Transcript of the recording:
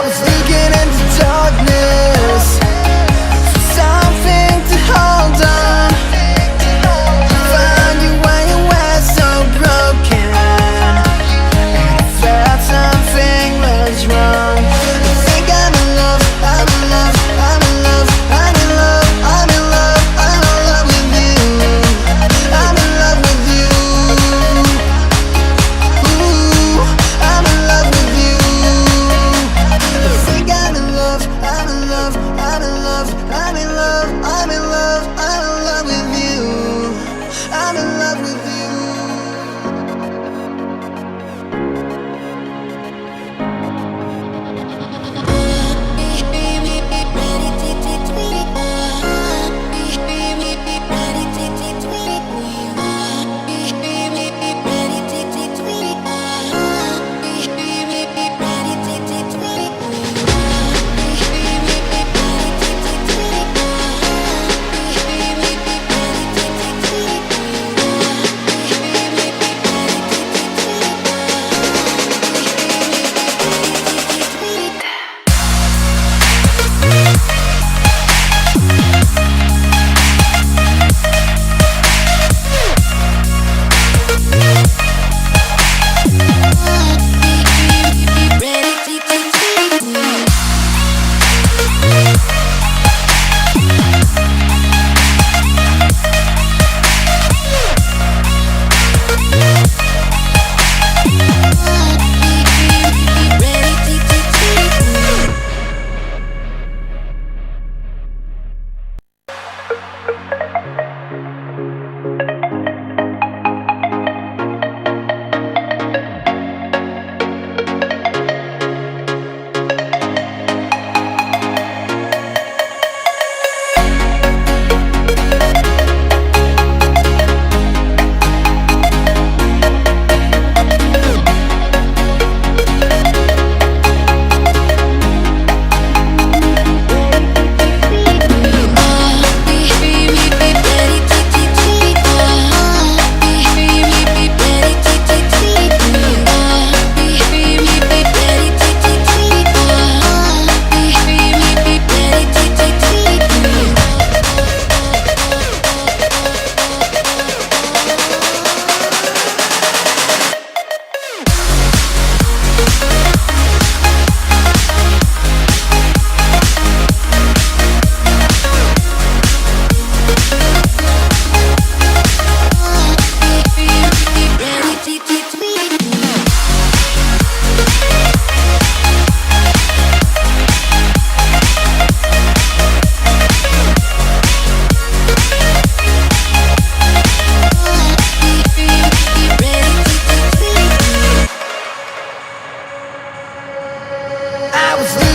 I was leaking into darkness for something to hold on. Found you when you were so broken, and I felt something was wrong. I think I'm in love, I'm in love, I'm in love, I'm in love, I'm in love, I'm in love with you. I'm in love with you. Ooh, I'm in love with you. I think I'm in love, I'm in love, I'm in love, I'm in love, I'm in love, I'm in love with you. I'm in love with you. I was